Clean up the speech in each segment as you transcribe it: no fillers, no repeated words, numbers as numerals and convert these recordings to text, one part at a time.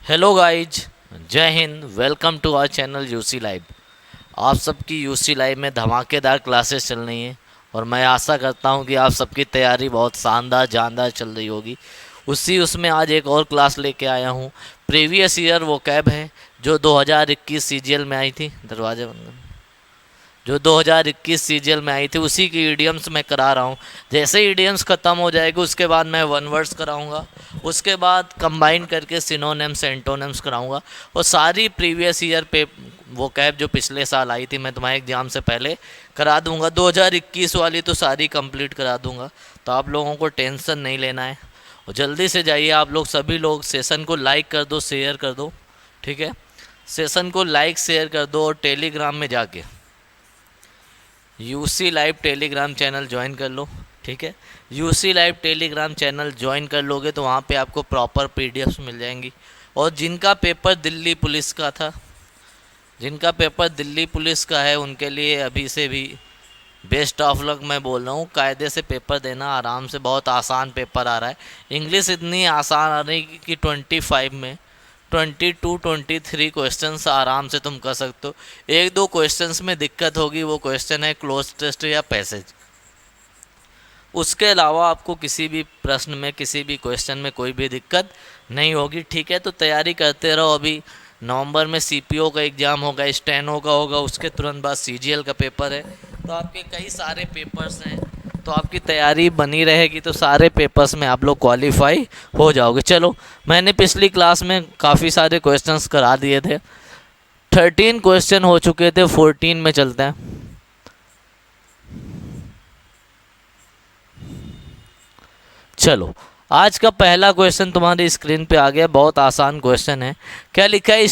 Hello guys, Jai Hind. Welcome to our channel UC live. आप सबकी UC live में धमाकेदार क्लासेस चल रही हैं और मैं आशा करता हूं कि आप सबकी तैयारी बहुत शानदार जानदार चल रही होगी। उसमें आज एक और क्लास लेके आया हूं। प्रीवियस ईयर वो कैब है जो 2021 सीजीएल में आई थी। दरवाजे बंद करो। जो 2021 सीजीएल में आई थी उसी की ईडियम्स मैं करा रहा हूँ। जैसे ईडियम्स ख़त्म हो जाएगी उसके बाद मैं वन वर्ड्स कराऊँगा। उसके बाद कंबाइन करके सिनोनिम्स एंटोनिम्स कराऊँगा। और सारी प्रीवियस ईयर पे वो कैब जो पिछले साल आई थी मैं तुम्हारे एग्ज़ाम से पहले करा दूँगा। 2021 वाली तो सारी कंप्लीट करा दूँगा, तो आप लोगों को टेंशन नहीं लेना है। और जल्दी से जाइए आप लोग, सभी लोग सेशन को लाइक कर दो, शेयर कर दो। ठीक है, सेशन को लाइक शेयर कर दो और टेलीग्राम में जाके UC live Telegram channel join कर लो। ठीक है, UC live Telegram channel join कर लोगे तो वहाँ पे आपको प्रॉपर पीडीएफ्स मिल जाएंगी। और जिनका पेपर दिल्ली पुलिस का था, जिनका पेपर दिल्ली पुलिस का है, उनके लिए अभी से भी बेस्ट ऑफ लक मैं बोल रहा हूँ। कायदे से पेपर देना, आराम से। बहुत आसान पेपर आ रहा है। इंग्लिश इतनी आसान आ रही कि 25 में 22-23 क्वेश्चंस आराम से तुम कर सकते हो। एक दो क्वेश्चंस में दिक्कत होगी, वो क्वेश्चन है क्लोज टेस्ट या पैसेज। उसके अलावा आपको किसी भी प्रश्न में, किसी भी क्वेश्चन में कोई भी दिक्कत नहीं होगी। ठीक है, तो तैयारी करते रहो। अभी नवंबर में सीपीओ का एग्ज़ाम होगा, स्टेनो का होगा, उसके तुरंत बाद सीजीएल का पेपर है। तो आपके कई सारे पेपर्स हैं, तो आपकी तैयारी बनी रहेगी तो सारे पेपर्स में आप लोग क्वालिफाई हो जाओगे। चलो, मैंने पिछली क्लास में काफ़ी सारे क्वेश्चंस करा दिए थे। 13 क्वेश्चन हो चुके थे, 14 में चलते हैं। चलो, आज का पहला क्वेश्चन तुम्हारी स्क्रीन पे आ गया। बहुत आसान क्वेश्चन है। क्या लिखा है?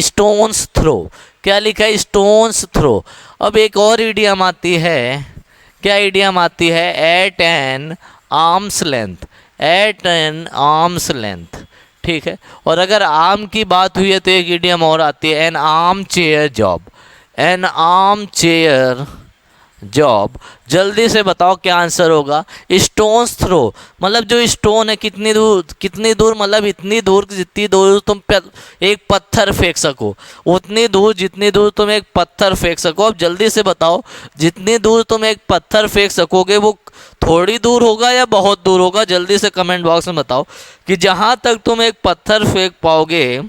Stones throw. क्या लिखा है? Stones throw. अब एक और इडियम आती है। क्या इडियम आती है? At an arms length. At an arms length. ठीक है, और अगर आर्म की बात हुई है तो एक इडियम और आती है, N arm chair job. N arm chair job. जल्दी से बताओ क्या आंसर होगा। स्टोन्स थ्रो मतलब जो स्टोन है, कितनी दूर, कितनी दूर मतलब इतनी दूर जितनी दूर तुम एक पत्थर फेंक सको, उतनी दूर जितनी दूर तुम एक पत्थर फेंक सको। अब जल्दी से बताओ, जितनी दूर तुम एक पत्थर फेंक सकोगे वो थोड़ी दूर होगा या बहुत दूर होगा? जल्दी से कमेंट बॉक्स में बताओ कि जहाँ तक तुम एक पत्थर फेंक पाओगे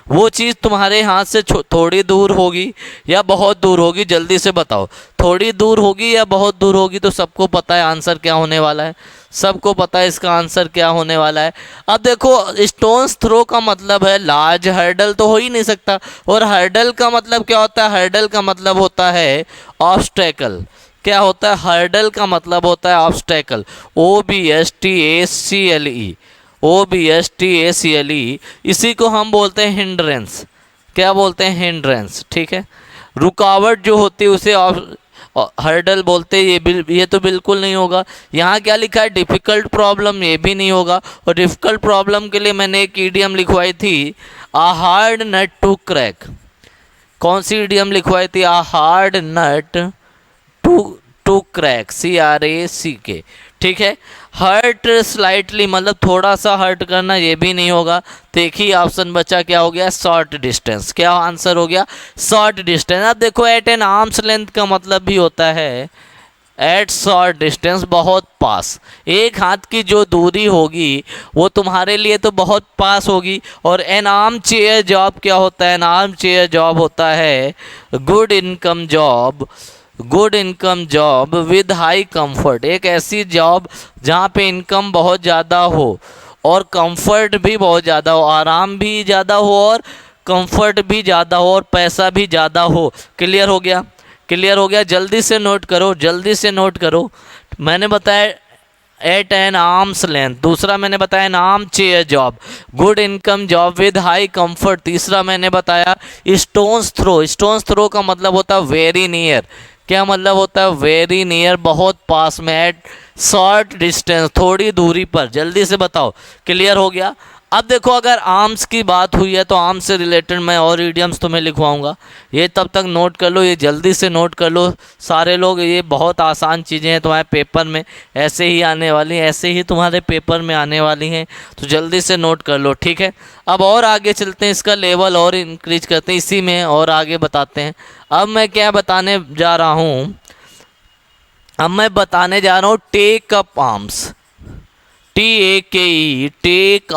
वो चीज़ तुम्हारे हाथ से थोड़ी दूर होगी या बहुत दूर होगी? जल्दी से बताओ, थोड़ी दूर होगी या बहुत दूर होगी? तो सबको पता है आंसर क्या होने वाला है। सबको पता है इसका आंसर क्या होने वाला है। अब देखो, स्टोन्स थ्रो का मतलब है लार्ज हर्डल, तो हो ही नहीं सकता। और हर्डल का मतलब क्या होता है? हर्डल का मतलब होता है ऑब्स्टेकल। क्या होता है? हर्डल का मतलब होता है ऑब्स्टेकल। OBSTACLE। OBSTACLE, इसी को हम बोलते हैं हिंड्रेंस। क्या बोलते हैं? हिंड्रेंस। ठीक है, रुकावट जो होती है उसे हर्डल बोलते हैं। ये तो बिल्कुल नहीं होगा। यहाँ क्या लिखा है? डिफ़िकल्ट प्रॉब्लम, ये भी नहीं होगा। और डिफ़िकल्ट प्रॉब्लम के लिए मैंने एक ईडियम लिखवाई थी, a hard nut to crack. कौन सी ईडियम लिखवाई थी? A hard nut to to crack, CRACK। ठीक है, हर्ट स्लाइटली मतलब थोड़ा सा हर्ट करना, ये भी नहीं होगा। तो एक ही ऑप्शन बचा, क्या हो गया? Short distance. क्या आंसर हो गया? Short distance. अब देखो, एट एन आर्म्स लेंथ का मतलब भी होता है एट शॉर्ट डिस्टेंस, बहुत पास। एक हाथ की जो दूरी होगी वो तुम्हारे लिए तो बहुत पास होगी। और एन आर्म चेयर जॉब क्या होता है? एन आर्म चेयर जॉब होता है good income job. Good income job with high comfort. एक ऐसी जॉब जहाँ पे इनकम बहुत ज़्यादा हो और कंफर्ट भी बहुत ज़्यादा हो, आराम भी ज़्यादा हो और कंफर्ट भी ज़्यादा हो और पैसा भी ज़्यादा हो। क्लियर हो गया? क्लियर हो गया? जल्दी से नोट करो, जल्दी से नोट करो। मैंने बताया एट एन आर्म्स लेंथ। दूसरा मैंने बताया N arm chair job, good income job with high comfort. तीसरा मैंने बताया स्टोन्स थ्रो। स्टोन्स थ्रो का मतलब होता है वेरी नियर। क्या मतलब होता है? वेरी नियर, बहुत पास में। एट शॉर्ट डिस्टेंस, थोड़ी दूरी पर। जल्दी से बताओ। क्लियर हो गया? अब देखो अगर आर्म्स की बात हुई है तो आर्म्स से रिलेटेड मैं और इडियम्स तुम्हें लिखवाऊंगा, ये तब तक नोट कर लो, ये जल्दी से नोट कर लो सारे लोग। ये बहुत आसान चीज़ें हैं, तुम्हारे पेपर में ऐसे ही आने वाली हैं, ऐसे ही तुम्हारे पेपर में आने वाली हैं, तो जल्दी से नोट कर लो, ठीक है। अब और आगे चलते हैं, इसका लेवल और इंक्रीज करते हैं, इसी में और आगे बताते हैं। अब मैं क्या बताने जा रहा हूँ, अब मैं बताने जा रहा हूँ take up arms, TAKE, take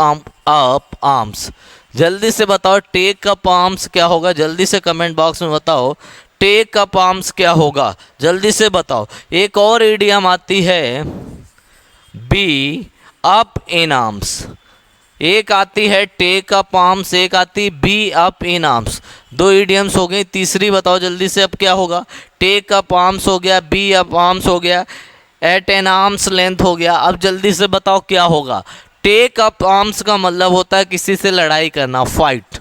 up arms. जल्दी से बताओ टेक अप आर्म्स क्या होगा, जल्दी से कमेंट बॉक्स में बताओ टेक अप आर्म्स क्या होगा, जल्दी से बताओ। एक और इडियम आती है बी अप इन आर्म्स, एक आती है टेक अप आर्म्स, एक आती बी अप इन आर्म्स। दो इडियम्स हो गई, तीसरी बताओ जल्दी से अब क्या होगा। टेक अप आर्म्स हो गया, बी अप आर्म्स हो गया, एट एन आर्म्स लेंथ हो गया। अब जल्दी से बताओ क्या होगा। टेक अप आर्म्स का मतलब होता है किसी से लड़ाई करना, फाइट,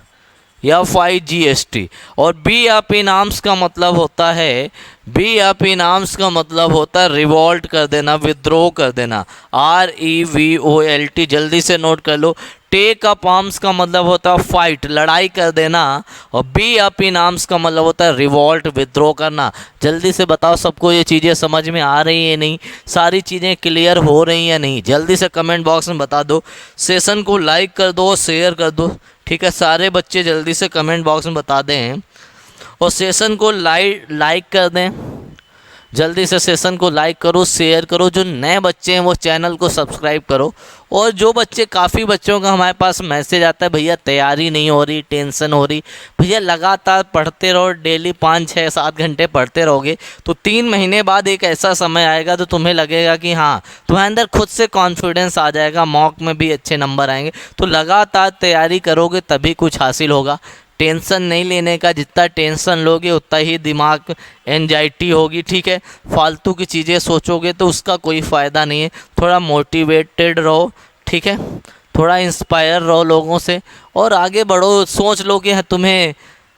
FIGHT। और बी अप इन आर्म्स का मतलब होता है, बी अप इन आर्म्स का मतलब होता है रिवॉल्ट कर देना, विद्रोह कर देना, REVOLT। जल्दी से नोट कर लो। टेक अप आर्म्स का मतलब होता है फाइट, लड़ाई कर देना, और बी अप इन आर्म्स का मतलब होता है रिवॉल्ट, विद्रोह करना। जल्दी से बताओ सबको ये चीज़ें समझ में आ रही हैं नहीं, सारी चीज़ें क्लियर हो रही हैं नहीं, जल्दी से कमेंट बॉक्स में बता दो। सेशन को लाइक कर दो, शेयर कर दो, ठीक है। सारे बच्चे जल्दी से कमेंट बॉक्स में बता दें और सेशन को लाइक कर दें, जल्दी से सेशन को लाइक करो, शेयर करो। जो नए बच्चे हैं वो चैनल को सब्सक्राइब करो। और जो बच्चे, काफ़ी बच्चों का हमारे पास मैसेज आता है, भैया तैयारी नहीं हो रही, टेंशन हो रही। भैया लगातार पढ़ते रहो, डेली 5, 6, 7 घंटे पढ़ते रहोगे तो 3 महीने बाद एक ऐसा समय आएगा तो तुम्हें लगेगा कि हाँ, तुम्हारे अंदर खुद से कॉन्फिडेंस आ जाएगा, मॉक में भी अच्छे नंबर आएंगे। तो लगातार तैयारी करोगे तभी कुछ हासिल होगा। टेंशन नहीं लेने का, जितना टेंशन लोगे उतना ही दिमाग एंजाइटी होगी, ठीक है। फालतू की चीज़ें सोचोगे तो उसका कोई फ़ायदा नहीं है। थोड़ा मोटिवेटेड रहो, ठीक है, थोड़ा इंस्पायर रहो लोगों से और आगे बढ़ो। सोच लो कि तुम्हें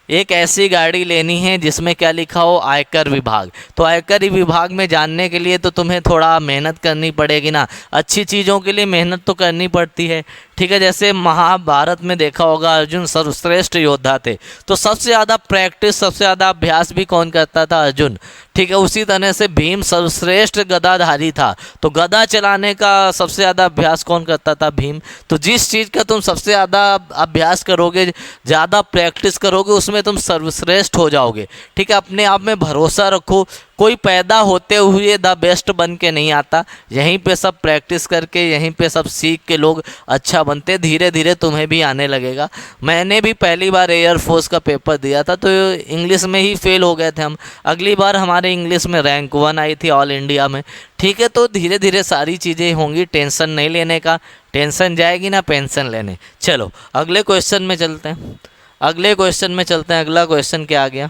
एक ऐसी गाड़ी लेनी है जिसमें क्या लिखा हो, आयकर विभाग। तो आयकर विभाग में जानने के लिए तो तुम्हें थोड़ा मेहनत करनी पड़ेगी ना, अच्छी चीज़ों के लिए मेहनत तो करनी पड़ती है, ठीक है। जैसे महाभारत में देखा होगा, अर्जुन सर्वश्रेष्ठ योद्धा थे, तो सबसे ज़्यादा प्रैक्टिस, सबसे ज़्यादा अभ्यास भी कौन करता था, अर्जुन, ठीक है। उसी तरह से भीम सर्वश्रेष्ठ गदाधारी था, तो गदा चलाने का सबसे ज़्यादा अभ्यास कौन करता था, भीम। तो जिस चीज़ का तुम सबसे ज़्यादा अभ्यास करोगे, ज़्यादा प्रैक्टिस करोगे, उसमें तुम सर्वश्रेष्ठ हो जाओगे, ठीक है। अपने आप में भरोसा रखो। कोई पैदा होते हुए द बेस्ट बन के नहीं आता, यहीं पे सब प्रैक्टिस करके, यहीं पे सब सीख के लोग अच्छा बनते। धीरे धीरे तुम्हें भी आने लगेगा। मैंने भी पहली बार एयरफोर्स का पेपर दिया था तो इंग्लिश में ही फेल हो गए थे हम। अगली बार हमारे इंग्लिश में रैंक 1 आई थी ऑल इंडिया में, ठीक है। तो धीरे धीरे सारी चीज़ें होंगी, टेंशन नहीं लेने का, टेंशन जाएगी ना पेंशन लेने। चलो अगले क्वेश्चन में चलते हैं, अगले क्वेश्चन में चलते हैं। अगला क्वेश्चन क्या आ गया,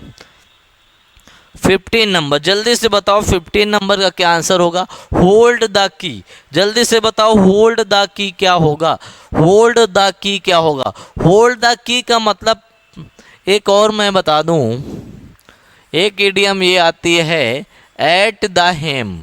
15 नंबर। जल्दी से बताओ 15 नंबर का क्या आंसर होगा, होल्ड द की। जल्दी से बताओ होल्ड द की क्या होगा, होल्ड द की क्या होगा। होल्ड द की का मतलब, एक और मैं बता दूं, एक इडियम ये आती है at the helm.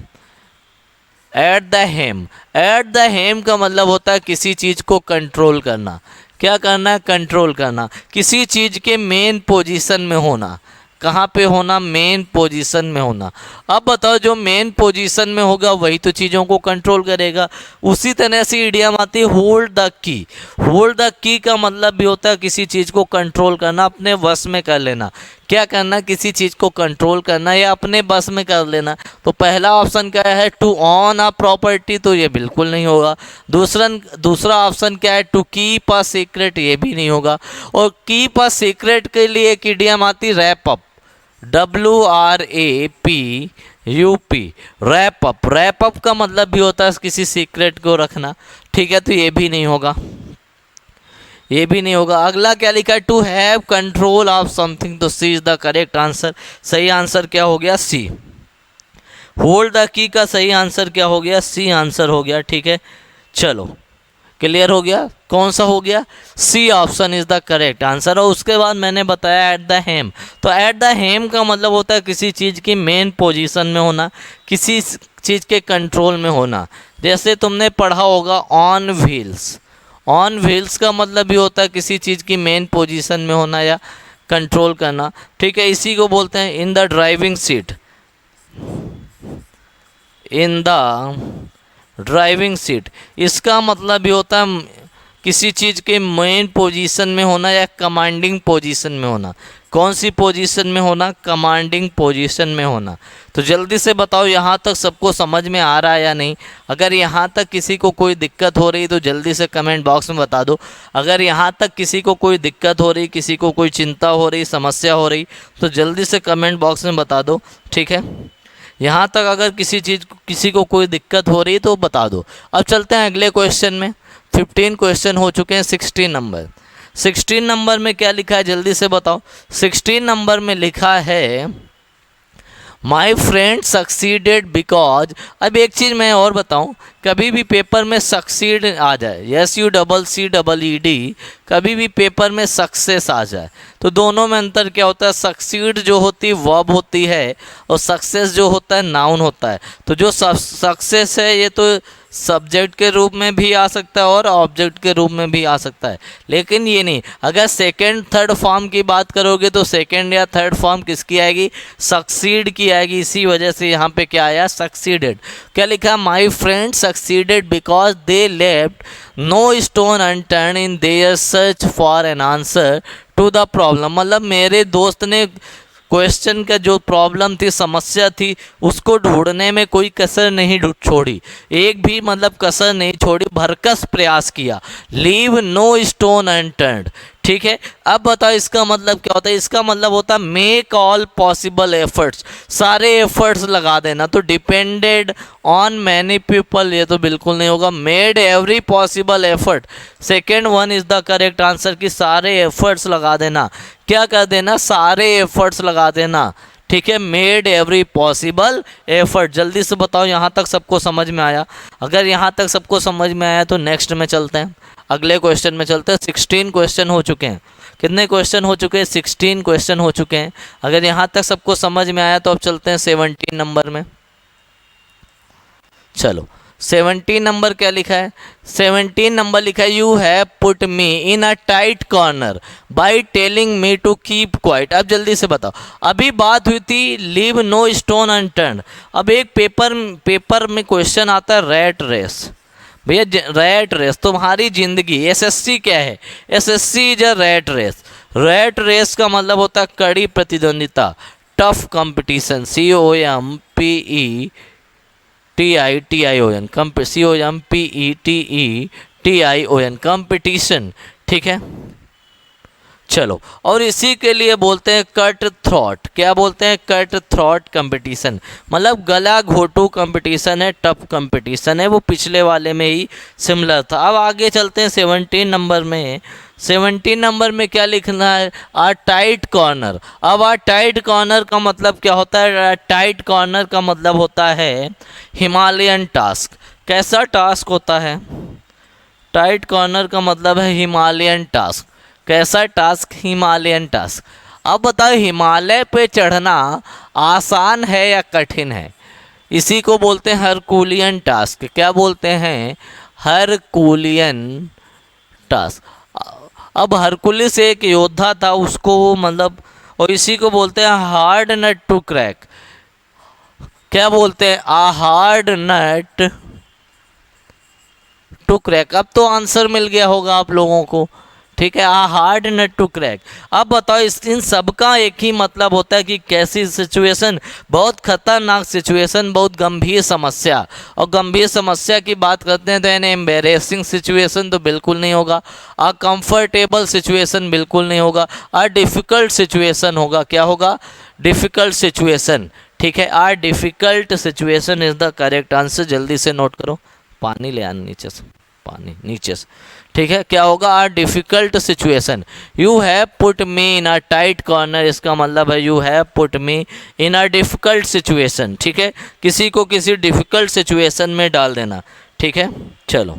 At the helm, at the helm का मतलब होता है किसी चीज़ को कंट्रोल करना। क्या करना, कंट्रोल करना, किसी चीज़ के मेन पोजीशन में होना। कहाँ पे होना, मेन पोजीशन में होना। अब बताओ जो मेन पोजीशन में होगा वही तो चीज़ों को कंट्रोल करेगा। उसी तरह से इडियम आती है hold the key. Hold the key का मतलब भी होता है किसी चीज़ को कंट्रोल करना, अपने वश में कर लेना। क्या करना, किसी चीज़ को कंट्रोल करना या अपने बस में कर लेना। तो पहला ऑप्शन क्या है, टू ऑन अ प्रॉपर्टी, तो ये बिल्कुल नहीं होगा। दूसरा ऑप्शन क्या है, टू कीप अ सीक्रेट, ये भी नहीं होगा। और कीप अ सीक्रेट के लिए एक इडियम आती wrap up, WRAPUP, wrap up. Wrap up का मतलब भी होता है किसी सीक्रेट को रखना, ठीक है। तो ये भी नहीं होगा, ये भी नहीं होगा। अगला क्या लिखा है, to have control of something, तो C is the correct answer. सही आंसर क्या हो गया, सी। होल्ड द की का सही आंसर क्या हो गया, सी आंसर हो गया, ठीक है। चलो क्लियर हो गया, कौन सा हो गया, C option is the correct answer. और उसके बाद मैंने बताया एट द हेम, तो एट द हेम का मतलब होता है किसी चीज़ की मेन पोजीशन में होना, किसी चीज़ के कंट्रोल में होना। जैसे तुमने पढ़ा होगा ऑन व्हील्स, ऑन व्हील्स का मतलब भी होता है किसी चीज़ की मेन पोजीशन में होना या कंट्रोल करना, ठीक है। इसी को बोलते हैं in the driving seat, in the driving seat. इसका मतलब भी होता है किसी चीज़ के मेन पोजीशन में होना या कमांडिंग पोजीशन में होना। कौन सी पोजीशन में होना? कमांडिंग पोजीशन में होना। तो जल्दी से बताओ यहाँ तक सबको समझ में आ रहा है या नहीं? अगर यहाँ तक किसी को कोई दिक्कत हो रही तो जल्दी से कमेंट बॉक्स में बता दो। अगर यहाँ तक किसी को कोई दिक्कत हो रही, किसी को कोई चिंता हो रही, समस्या हो रही, तो जल्दी से कमेंट बॉक्स में बता दो, ठीक है। यहाँ तक अगर किसी को कोई दिक्कत हो रही तो बता दो। अब चलते हैं अगले क्वेश्चन में। 15 क्वेश्चन हो चुके हैं। 16 नंबर में क्या लिखा है जल्दी से बताओ। 16 नंबर में लिखा है माई फ्रेंड सक्सीडेड बिकॉज। अब एक चीज़ मैं और बताऊं, कभी भी पेपर में सक्सीड आ जाए, SUCCEED, कभी भी पेपर में सक्सेस आ जाए तो दोनों में अंतर क्या होता है? सक्सीड जो होती है वर्ब होती है और सक्सेस जो होता है नाउन होता है। तो जो सक्सेस है ये तो सब्जेक्ट के रूप में भी आ सकता है और ऑब्जेक्ट के रूप में भी आ सकता है, लेकिन ये नहीं। अगर सेकंड थर्ड फॉर्म की बात करोगे तो सेकंड या थर्ड फॉर्म किसकी आएगी? सक्सीड की आएगी। इसी वजह से यहाँ पे क्या आया? सक्सीडेड। क्या लिखा? My friend succeeded because they left no stone unturn in their search for an answer to the problem. मतलब मेरे दोस्त ने क्वेश्चन का जो प्रॉब्लम थी, समस्या थी, उसको ढूंढने में कोई कसर नहीं छोड़ी, एक भी मतलब कसर नहीं छोड़ी, भरकस प्रयास किया। लीव नो स्टोन अनटर्न्ड, ठीक है। अब बताओ इसका मतलब क्या होता है? इसका मतलब होता है मेक ऑल पॉसिबल एफर्ट्स, सारे एफर्ट्स लगा देना। तो डिपेंडेड ऑन मैनी पीपल ये तो बिल्कुल नहीं होगा। Made every possible effort, second one is the correct answer कि सारे एफर्ट्स लगा देना। क्या कर देना? सारे एफर्ट्स लगा देना, ठीक है। Made every possible effort. जल्दी से बताओ यहाँ तक सबको समझ में आया? अगर यहाँ तक सबको समझ में आया तो नेक्स्ट में चलते हैं, अगले क्वेश्चन में चलते हैं। 16 क्वेश्चन हो चुके हैं। कितने क्वेश्चन हो चुके हैं? 16 क्वेश्चन हो चुके हैं। अगर यहाँ तक सबको समझ में आया तो अब चलते हैं 17 नंबर में। चलो 17 नंबर क्या लिखा है? 17 नंबर लिखा है you have put me in a tight corner by telling me to keep quiet. अब जल्दी से बताओ, अभी बात हुई थी लीव नो स्टोन अनटर्न्ड। अब एक पेपर में क्वेश्चन आता है रैट रेस। भैया रैट रेस तुम्हारी जिंदगी, SSC क्या है? SSC is a rat race. Rat race का मतलब होता है कड़ी प्रतिद्वंदिता, टफ कंपटीशन, COMPETION कंपटीशन, ठीक है। चलो, और इसी के लिए बोलते हैं कट थ्रॉट। क्या बोलते हैं? कट थ्रॉट कंपटीशन, मतलब गला घोटू कंपटीशन है, टफ कंपटीशन है। वो पिछले वाले में ही सिमिलर था। अब आगे चलते हैं 17 नंबर में। 17 नंबर में क्या लिखना है? आ टाइट कॉर्नर। अब आ टाइट कॉर्नर का मतलब क्या होता है? टाइट कॉर्नर का मतलब होता है हिमालयन टास्क। कैसा टास्क होता है? टाइट कॉर्नर का मतलब है हिमालयन टास्क। कैसा टास्क? Himalayan task. अब बताओ हिमालय पे चढ़ना आसान है या कठिन है? इसी को बोलते हैं हरकुलियन टास्क। क्या बोलते हैं? Herculean task. अब हरकुलिस एक योद्धा था, उसको मतलब, और इसी को बोलते हैं हार्ड नट टू क्रैक। क्या बोलते हैं? आ हार्ड नट टू क्रैक। अब तो आंसर मिल गया होगा आप लोगों को, ठीक है। आ हार्ड नट टू क्रैक। अब बताओ इन सब का एक ही मतलब होता है कि कैसी सिचुएशन? बहुत खतरनाक सिचुएशन, बहुत गंभीर समस्या। और गंभीर समस्या की बात करते हैं तो यानी एम्बेरेसिंग सिचुएशन तो बिल्कुल नहीं होगा। आ कंफर्टेबल सिचुएशन बिल्कुल नहीं होगा। आ डिफ़िकल्ट सिचुएशन होगा। क्या होगा? डिफ़िकल्ट सिचुएशन, ठीक है। A difficult situation is the correct answer. जल्दी से नोट करो। पानी ले आना नीचे से, पानी नीचे से, ठीक है। क्या होगा? A difficult situation. You have put me in a tight corner, इसका मतलब है you have put me in a difficult situation, ठीक है। किसी को किसी डिफ़िकल्ट सिचुएशन में डाल देना, ठीक है। चलो,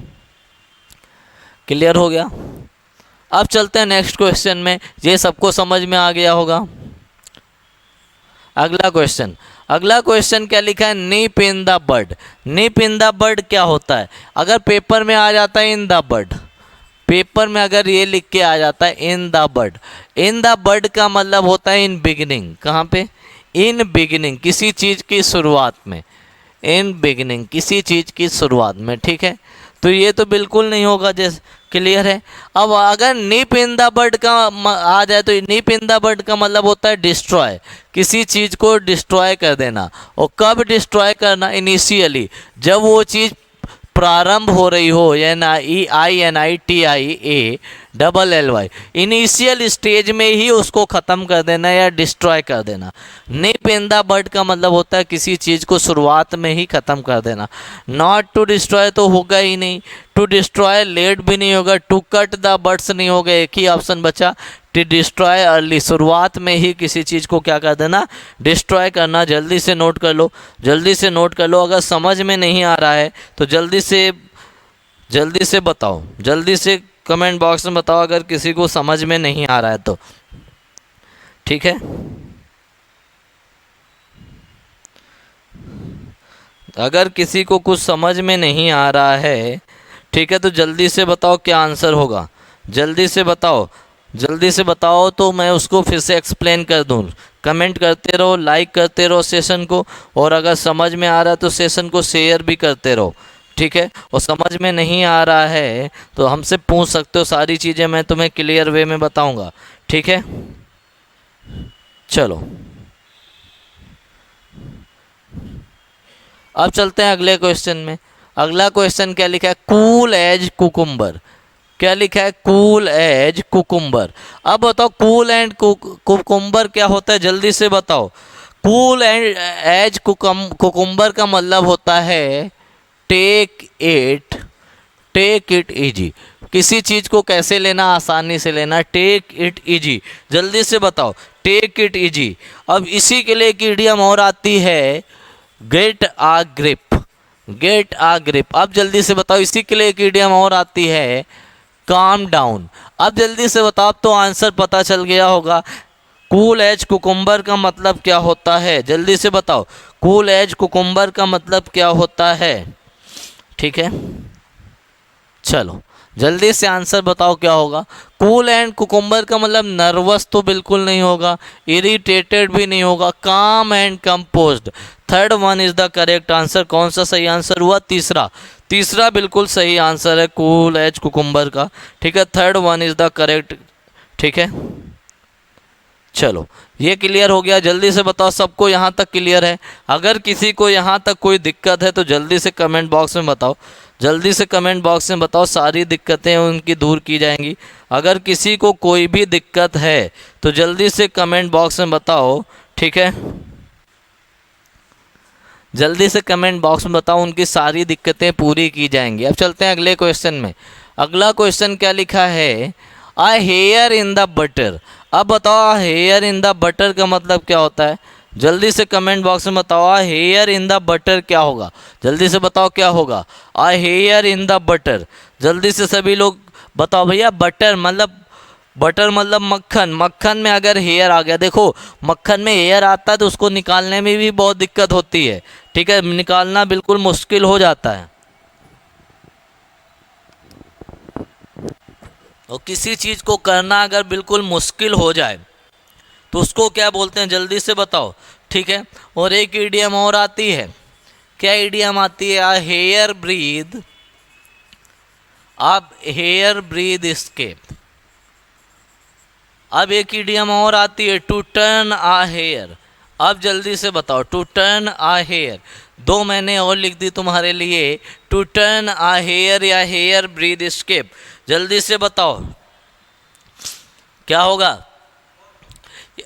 क्लियर हो गया। अब चलते हैं नेक्स्ट क्वेश्चन में। ये सबको समझ में आ गया होगा। अगला क्वेश्चन क्या लिखा है? निप in the bud. Nib in the बड क्या होता है? अगर पेपर में आ जाता है इन द बड, पेपर में अगर ये लिख के आ जाता है in the bud, in the बड का मतलब होता है इन बिगिनिंग। कहाँ पे? इन बिगिनिंग, किसी चीज़ की शुरुआत में। इन बिगिनिंग, किसी चीज़ की शुरुआत में, ठीक है। तो ये तो बिल्कुल नहीं होगा, जैसे क्लियर है। अब अगर निप इन द बड का आ जाए तो निप इन द बड का मतलब होता है डिस्ट्रॉय, किसी चीज़ को डिस्ट्रॉय कर देना। और कब डिस्ट्रॉय करना? इनिशियली, जब वो चीज़ प्रारंभ हो रही हो, NITIALLY, इनिशियल स्टेज में ही उसको ख़त्म कर देना या डिस्ट्रॉय कर देना। निप इन द बड का मतलब होता है किसी चीज़ को शुरुआत में ही ख़त्म कर देना। नॉट टू डिस्ट्रॉय तो होगा ही नहीं, टू डिस्ट्रॉय लेट भी नहीं होगा, टू कट द बड्स नहीं होगा, एक ही ऑप्शन बचा टू डिस्ट्रॉय अर्ली, शुरुआत में ही किसी चीज़ को क्या कर देना? डिस्ट्रॉय करना। जल्दी से नोट कर लो, जल्दी से नोट कर लो। अगर समझ में नहीं आ रहा है तो जल्दी से बताओ, जल्दी से कमेंट बॉक्स में बताओ अगर किसी को समझ में नहीं आ रहा है तो, ठीक है। अगर किसी को कुछ समझ में नहीं आ रहा है, ठीक है, तो जल्दी से बताओ क्या आंसर होगा। जल्दी से बताओ, जल्दी से बताओ तो मैं उसको फिर से एक्सप्लेन कर दूँ। कमेंट करते रहो, लाइक करते रहो सेशन को, और अगर समझ में आ रहा है तो सेशन को शेयर भी करते रहो, ठीक है। और समझ में नहीं आ रहा है तो हमसे पूछ सकते हो, सारी चीज़ें मैं तुम्हें क्लियर वे में बताऊंगा, ठीक है। चलो अब चलते हैं अगले क्वेश्चन में। अगला क्वेश्चन क्या लिखा है? Cool as cucumber. क्या लिखा है? Cool as cucumber. अब बताओ कूल एंड कुकुम्बर क्या होता है, जल्दी से बताओ। कूल एंड एज कुकुम्बर का मतलब होता है टेक इट इजी। किसी चीज़ को कैसे लेना? आसानी से लेना, टेक इट इजी। जल्दी से बताओ, टेक इट इजी। अब इसी के लिए एक इडियम और आती है, गेट आ ग्रिप, गेट आ ग्रिप। अब जल्दी से बताओ, इसी के लिए एक इडियम और आती है, काम डाउन। अब जल्दी से बताओ, अब तो आंसर पता चल गया होगा। कूल एज कुकुम्बर का मतलब क्या होता है? जल्दी से बताओ, कूल एज कुकुम्बर का मतलब क्या होता है, ठीक है। चलो जल्दी से आंसर बताओ क्या होगा। कूल एंड कुकुम्बर का मतलब नर्वस तो बिल्कुल नहीं होगा, इरिटेटेड भी नहीं होगा, काम and composed. Third one is the correct answer. कौन सा सही आंसर हुआ? तीसरा। तीसरा बिल्कुल सही आंसर है कूल एज कुकुम्बर का, ठीक है। Third one is the correct, ठीक है। चलो ये क्लियर हो गया। जल्दी से बताओ, सबको यहाँ तक क्लियर है? अगर किसी को यहाँ तक कोई दिक्कत है तो जल्दी से कमेंट बॉक्स में बताओ, जल्दी से कमेंट बॉक्स में बताओ, सारी दिक्कतें उनकी दूर की जाएंगी। अगर किसी को कोई भी दिक्कत है तो जल्दी से कमेंट बॉक्स में बताओ, ठीक है। जल्दी से कमेंट बॉक्स में बताओ, उनकी सारी दिक्कतें पूरी की जाएंगी। अब चलते हैं अगले क्वेश्चन में। अगला क्वेश्चन क्या लिखा है? आ हेयर इन द बटर। अब बताओ हेयर इन द बटर का मतलब क्या होता है? जल्दी से कमेंट बॉक्स में बताओ, आ हेयर इन द बटर क्या होगा? जल्दी से बताओ क्या होगा? आ हेयर इन द बटर। जल्दी से सभी लोग बताओ भैया। बटर मतलब मक्खन। मक्खन में अगर हेयर आ गया, देखो मक्खन में हेयर आता है तो उसको निकालने में भी बहुत दिक्कत होती है, ठीक है। निकालना बिल्कुल मुश्किल हो जाता है। और किसी चीज़ को करना अगर बिल्कुल मुश्किल हो जाए तो उसको क्या बोलते हैं? जल्दी से बताओ, ठीक है। और एक इडियम और आती है। क्या इडियम आती है? आ हेयर ब्रीद, अब हेयर ब्रीद एस्केप। अब एक इडियम और आती है, टू टर्न आ हेयर। अब जल्दी से बताओ, टू टर्न आ हेयर। दो मैंने और लिख दी तुम्हारे लिए, टू टर्न आ हेयर या हेयर ब्रीद एस्केप। जल्दी से बताओ क्या होगा?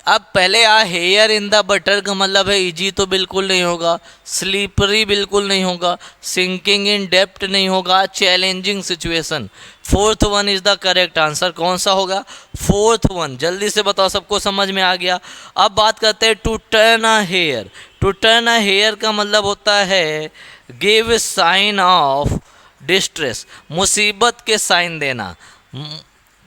अब पहले आ हेयर इन द बटर का मतलब है इजी तो बिल्कुल नहीं होगा, स्लीपरी बिल्कुल नहीं होगा, सिंकिंग इन डेप्थ नहीं होगा, challenging situation. Fourth one is the correct answer. कौन सा होगा? Fourth one. जल्दी से बताओ, सबको समझ में आ गया? अब बात करते हैं to turn a hair. To turn a hair का मतलब होता है गिव साइन ऑफ डिस्ट्रेस, मुसीबत के साइन देना,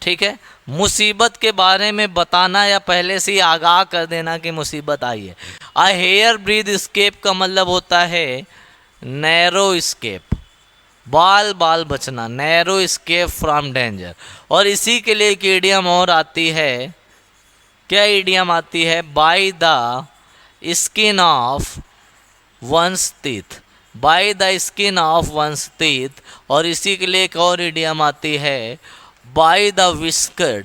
ठीक है। मुसीबत के बारे में बताना या पहले से ही आगाह कर देना कि मुसीबत आई है। आ हेयर ब्रीद स्केप का मतलब होता है नैरो स्केप, बाल बाल बचना, नैरो स्केप फ्रॉम डेंजर। और इसी के लिए एक इडियम और आती है, क्या इडियम आती है, by the skin of one's teeth, by the skin of one's teeth. और इसी के लिए एक और इडियम आती है, बाय द विस्कर,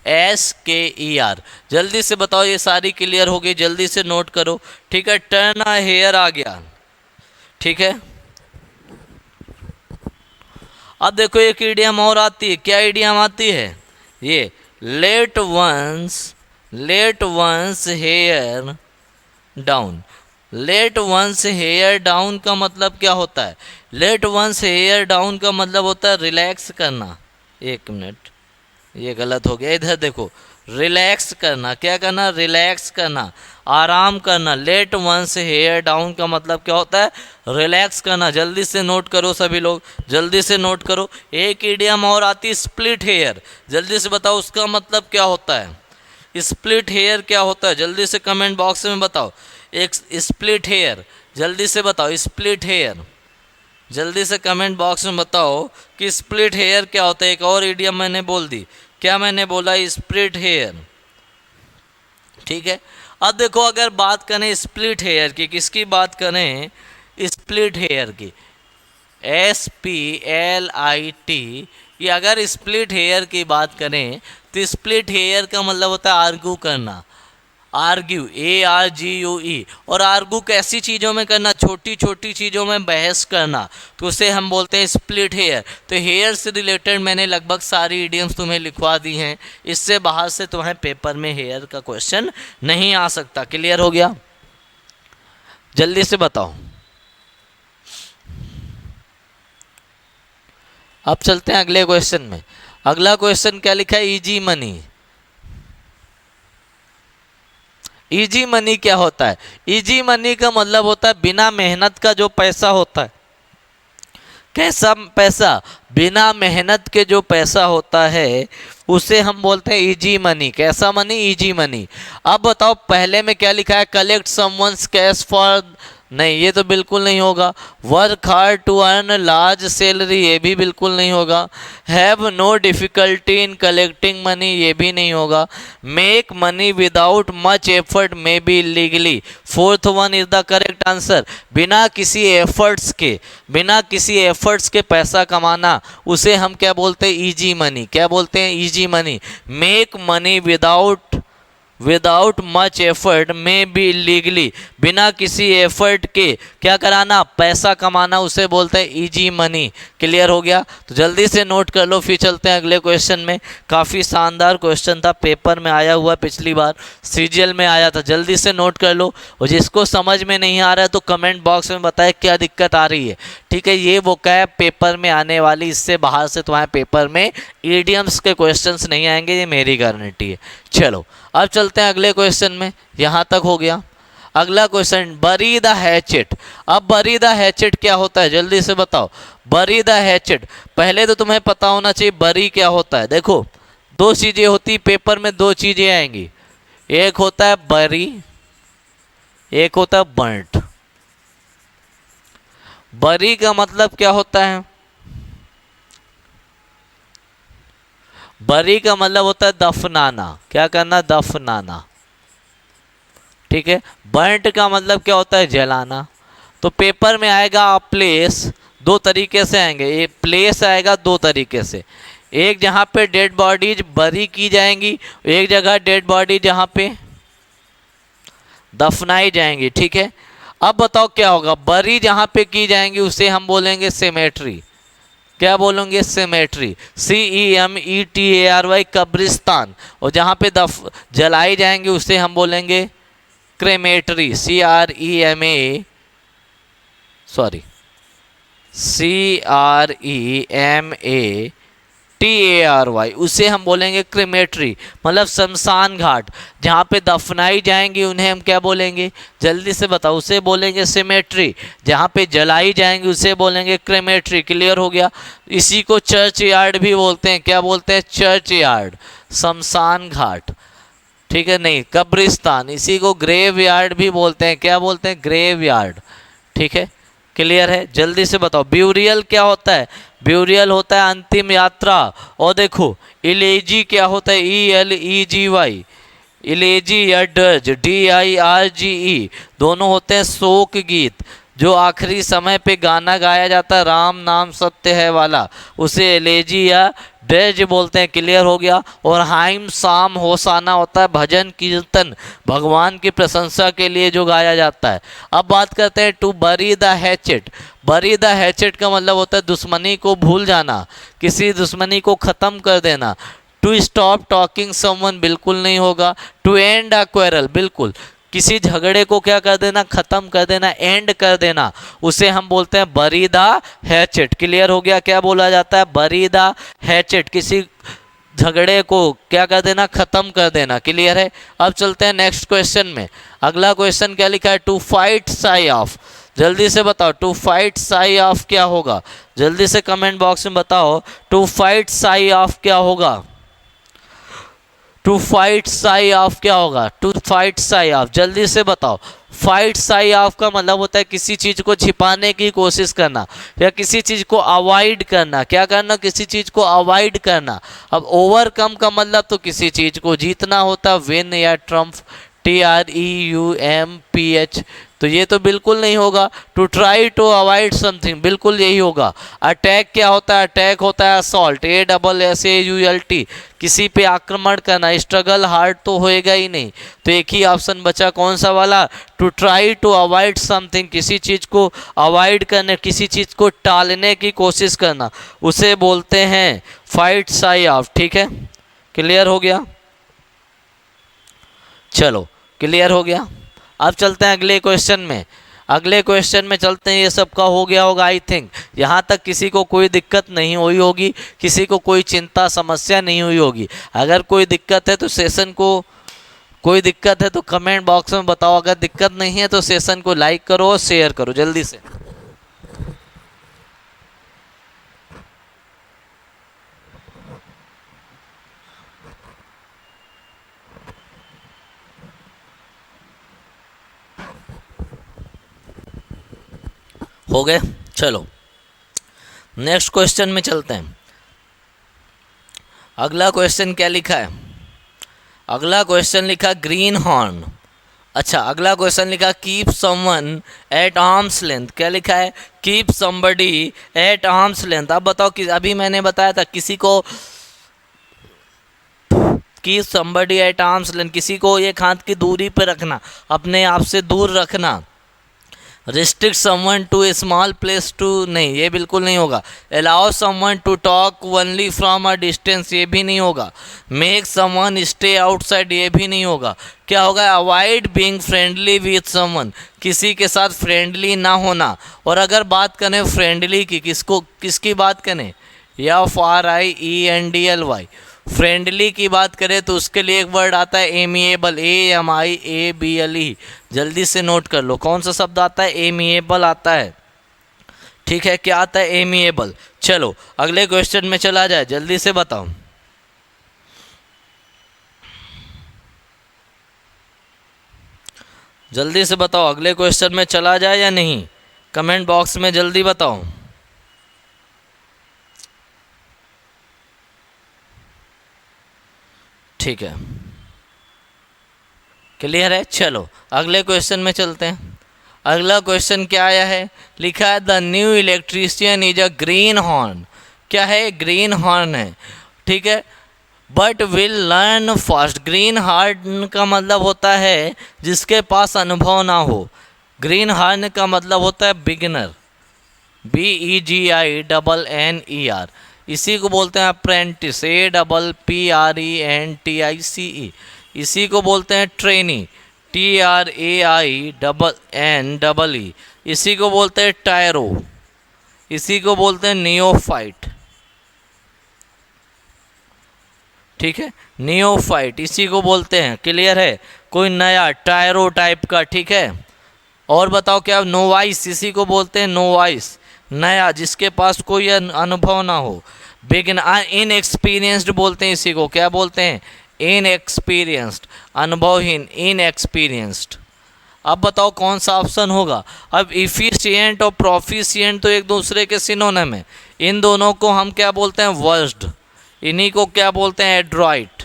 WHISKER। जल्दी से बताओ, ये सारी क्लियर हो गई, जल्दी से नोट करो, ठीक है। टर्न अ हेयर आ गया, ठीक है। अब देखो एक इडियम और आती है, क्या इडियम आती है, ये let one's hair down. Let one's hair down का मतलब क्या होता है, लेट वंस हेयर डाउन का मतलब होता है रिलैक्स करना। एक मिनट, ये गलत हो गया, इधर देखो, रिलैक्स करना, क्या करना, रिलैक्स करना, आराम करना। लेट वंस हेयर डाउन का मतलब क्या होता है, रिलैक्स करना। जल्दी से नोट करो सभी लोग, जल्दी से नोट करो। एक इडियम और आती है स्प्लिट हेयर, जल्दी से बताओ उसका मतलब क्या होता है, स्प्लिट हेयर क्या होता है, जल्दी से कमेंट बॉक्स में बताओ। एक स्प्लिट हेयर, जल्दी से बताओ, स्प्लिट हेयर, जल्दी से कमेंट बॉक्स में बताओ कि स्प्लिट हेयर क्या होता है। एक और इडियम मैंने बोल दी, क्या मैंने बोला, स्प्लिट हेयर, ठीक है। अब देखो अगर बात करें स्प्लिट हेयर की, किसकी बात करें, स्प्लिट हेयर की, SPLIT। ये अगर स्प्लिट हेयर की बात करें तो स्प्लिट हेयर का मतलब होता है आर्ग्यू करना, आर्ग्यू, ARGUE। और आर्ग्यू कैसी चीज़ों में करना, छोटी छोटी चीज़ों में बहस करना, तो उसे हम बोलते हैं स्प्लिट हेयर। तो हेयर से रिलेटेड मैंने लगभग सारी इडियम्स तुम्हें लिखवा दी हैं, इससे बाहर से तुम्हें पेपर में हेयर का क्वेश्चन नहीं आ सकता। क्लियर हो गया, जल्दी से बताओ। अब चलते हैं अगले क्वेश्चन में। अगला क्वेश्चन क्या लिखा है, इजी मनी। इजी मनी क्या होता है, इजी मनी का मतलब होता है बिना मेहनत का जो पैसा होता है। कैसा पैसा, बिना मेहनत के जो पैसा होता है उसे हम बोलते हैं इजी मनी। कैसा मनी, इजी मनी। अब बताओ पहले में क्या लिखा है, कलेक्ट समवंस कैश फॉर, नहीं ये तो बिल्कुल नहीं होगा। Work hard to earn large salary, ये भी बिल्कुल नहीं होगा। Have no difficulty in collecting money, ये भी नहीं होगा। Make money without much effort may be legally, fourth one is the correct answer. बिना किसी एफर्ट्स के, बिना किसी एफर्ट्स के पैसा कमाना उसे हम क्या बोलते हैं, इजी मनी। क्या बोलते हैं, easy money. Make money without much effort में बी लीगली, बिना किसी एफर्ट के क्या कराना, पैसा कमाना, उसे बोलते हैं इजी मनी। क्लियर हो गया, तो जल्दी से नोट कर लो, फिर चलते हैं अगले क्वेश्चन में। काफ़ी शानदार क्वेश्चन था, पेपर में आया हुआ, पिछली बार सीजीएल में आया था, जल्दी से नोट कर लो। और जिसको समझ में नहीं आ रहा है तो कमेंट बॉक्स में बताए क्या दिक्कत आ रही है, ठीक है। ये वो कैब पेपर में आने वाली, इससे बाहर से तुम्हारे पेपर में ईडियम्स के क्वेश्चंस नहीं आएंगे, ये मेरी गारंटी है। चलो अब चलते हैं अगले क्वेश्चन में, यहाँ तक हो गया। अगला क्वेश्चन, बरी द हैचेट। अब बरी द हैचेट क्या होता है, जल्दी से बताओ। बरी द हैचेट, पहले तो तुम्हें पता होना चाहिए बरी क्या होता है। देखो दो चीज़ें होती पेपर में, दो चीज़ें आएंगी, एक होता है बरी, एक होता है बर्ट। बरी का मतलब क्या होता है, बरी का मतलब होता है दफनाना, क्या करना, दफनाना, ठीक है। बर्ट का मतलब क्या होता है, जलाना। तो पेपर में आएगा प्लेस, दो तरीके से आएंगे, ये प्लेस आएगा दो तरीके से। एक जहाँ पे डेड बॉडीज बरी की जाएंगी, एक जगह डेड बॉडी जहाँ पे दफनाई जाएंगी, ठीक है। अब बताओ क्या होगा, बरी जहाँ पे की जाएंगी उसे हम बोलेंगे सेमेट्री। क्या बोलेंगे, सेमेट्री, CEMETARY, कब्रिस्तान। और जहाँ पे जलाई जाएंगे उसे हम बोलेंगे क्रेमेटरी, CREMATARY, उसे हम बोलेंगे क्रेमेटरी, मतलब शमशान घाट। जहाँ पे दफनाई जाएंगी उन्हें हम क्या बोलेंगे, जल्दी से बताओ, उसे बोलेंगे सेमेट्री। जहाँ पे जलाई जाएंगी उसे बोलेंगे क्रेमेटरी। क्लियर हो गया। इसी को चर्च यार्ड भी बोलते हैं, क्या बोलते हैं, चर्च यार्ड, शमशान घाट, ठीक है, नहीं कब्रिस्तान। इसी को ग्रेव यार्ड भी बोलते हैं, क्या बोलते हैं, ग्रेव यार्ड, ठीक है। क्लियर है? जल्दी से बताओ ब्यूरियल क्या होता है? ब्यूरियल होता है अंतिम यात्रा। और देखो इलेजी क्या होता है? ELEGY, इलेजी या डर्ज DIRGE, दोनों होते हैं शोक गीत जो आखिरी समय पे गाना गाया जाता है, राम नाम सत्य है वाला, उसे एलेजी या डर्ज बोलते हैं। क्लियर हो गया? और हाइम साम होसाना होता है भजन कीर्तन, भगवान की प्रशंसा के लिए जो गाया जाता है। अब बात करते हैं to bury the hatchet. Bury the hatchet का मतलब होता है दुश्मनी को भूल जाना, किसी दुश्मनी को ख़त्म कर देना। टू स्टॉप टॉकिंग समवन बिल्कुल नहीं होगा। टू एंड अ क्वेरल, बिल्कुल किसी झगड़े को क्या कर देना? खत्म कर देना, एंड कर देना, उसे हम बोलते हैं बरी द हैचेट। क्लियर हो गया? क्या बोला जाता है? बरी द हैचेट, किसी झगड़े को क्या कर देना? खत्म कर देना। क्लियर है? अब चलते हैं नेक्स्ट क्वेश्चन में। अगला क्वेश्चन क्या लिखा है? To fight shy of. जल्दी से बताओ टू फाइट साई ऑफ क्या होगा? जल्दी से कमेंट बॉक्स में बताओ टू फाइट साई ऑफ क्या होगा? टू फाइट साई ऑफ क्या होगा? टू फाइट साई ऑफ, जल्दी से बताओ। फाइट साई ऑफ का मतलब होता है किसी चीज़ को छिपाने की कोशिश करना या किसी चीज़ को अवॉइड करना। क्या करना? किसी चीज़ को अवॉइड करना। अब ओवरकम का मतलब तो किसी चीज़ को जीतना होता, विन या ट्रम्प, TREUMPH, तो ये तो बिल्कुल नहीं होगा। To try to avoid something, बिल्कुल यही होगा। अटैक क्या होता है? अटैक होता है असॉल्ट, ASSAULT, किसी पे आक्रमण करना। स्ट्रगल हार्ड तो होएगा ही नहीं, तो एक ही ऑप्शन बचा, कौन सा वाला? To try to avoid something, किसी चीज़ को अवॉइड करने, किसी चीज़ को टालने की कोशिश करना, उसे बोलते हैं फाइट साई ऑफ। ठीक है? क्लियर हो गया? चलो क्लियर हो गया। अब चलते हैं अगले क्वेश्चन में। अगले क्वेश्चन में चलते हैं। ये सबका हो गया होगा आई थिंक। यहाँ तक किसी को कोई दिक्कत नहीं हुई होगी, किसी को कोई चिंता समस्या नहीं हुई होगी। अगर कोई दिक्कत है तो सेशन को, कोई दिक्कत है तो कमेंट बॉक्स में बताओ। अगर दिक्कत नहीं है तो सेशन को लाइक करो और शेयर करो जल्दी से। हो गए? चलो नेक्स्ट क्वेश्चन में चलते हैं। अगला क्वेश्चन क्या लिखा है? अगला क्वेश्चन लिखा ग्रीन हॉर्न। अच्छा, अगला क्वेश्चन लिखा keep someone at arms length. क्या लिखा है? Keep somebody at arms length. अब बताओ कि अभी मैंने बताया था किसी को keep somebody at arms length, किसी को एक हाथ की दूरी पर रखना, अपने आप से दूर रखना। Restrict someone to a small place to, नहीं ये बिल्कुल नहीं होगा। Allow someone to talk only from a distance, ये भी नहीं होगा। मेक समवन स्टे आउटसाइड, ये भी नहीं होगा। क्या होगा? Avoid being friendly with someone, किसी के साथ फ्रेंडली ना होना। और अगर बात करें फ्रेंडली की, किसकी बात करें? FRIENDLY, फ्रेंडली की बात करें तो उसके लिए एक वर्ड आता है एमिएबल, AMIABLE। जल्दी से नोट कर लो कौन सा शब्द आता है? एमिएबल आता है। ठीक है? क्या आता है? एमिएबल। चलो अगले क्वेश्चन में चला जाए, जल्दी से बताओ। जल्दी से बताओ अगले क्वेश्चन में चला जाए या नहीं? कमेंट बॉक्स में जल्दी बताओ। ठीक है, क्लियर है? चलो अगले क्वेश्चन में चलते हैं। अगला क्वेश्चन क्या आया है? लिखा है the new electrician is a green horn. क्या है? ग्रीन हॉर्न है। ठीक है? But will learn fast. Green horn का मतलब होता है जिसके पास अनुभव ना हो। ग्रीन हॉर्न का मतलब होता है बिगिनर, BEGINNER। इसी को बोलते हैं अप्रेंटिस, APPRENTICE। इसी को बोलते हैं ट्रेनी, TRAINNEE। इसी को बोलते हैं टायरो, इसी को बोलते हैं नियोफाइट। ठीक है? नियोफाइट इसी को बोलते हैं। क्लियर है? कोई नया टायरो टाइप का। ठीक है? और बताओ क्या? नोवाइस, इसी को बोलते हैं नोवाइस, नया जिसके पास कोई अनुभव ना हो। बिगिन इनएक्सपीरियंस्ड बोलते हैं इसी को। क्या बोलते हैं? इनएक्सपीरियंस्ड, अनुभवहीन, इनएक्सपीरियंस्ड। अब बताओ कौन सा ऑप्शन होगा। अब इफिशिएंट और प्रोफिशिएंट तो एक दूसरे के सिनोनिम है, इन दोनों को हम क्या बोलते हैं, वर्स्ड। इन्हीं को क्या बोलते हैं, एड्रॉइट।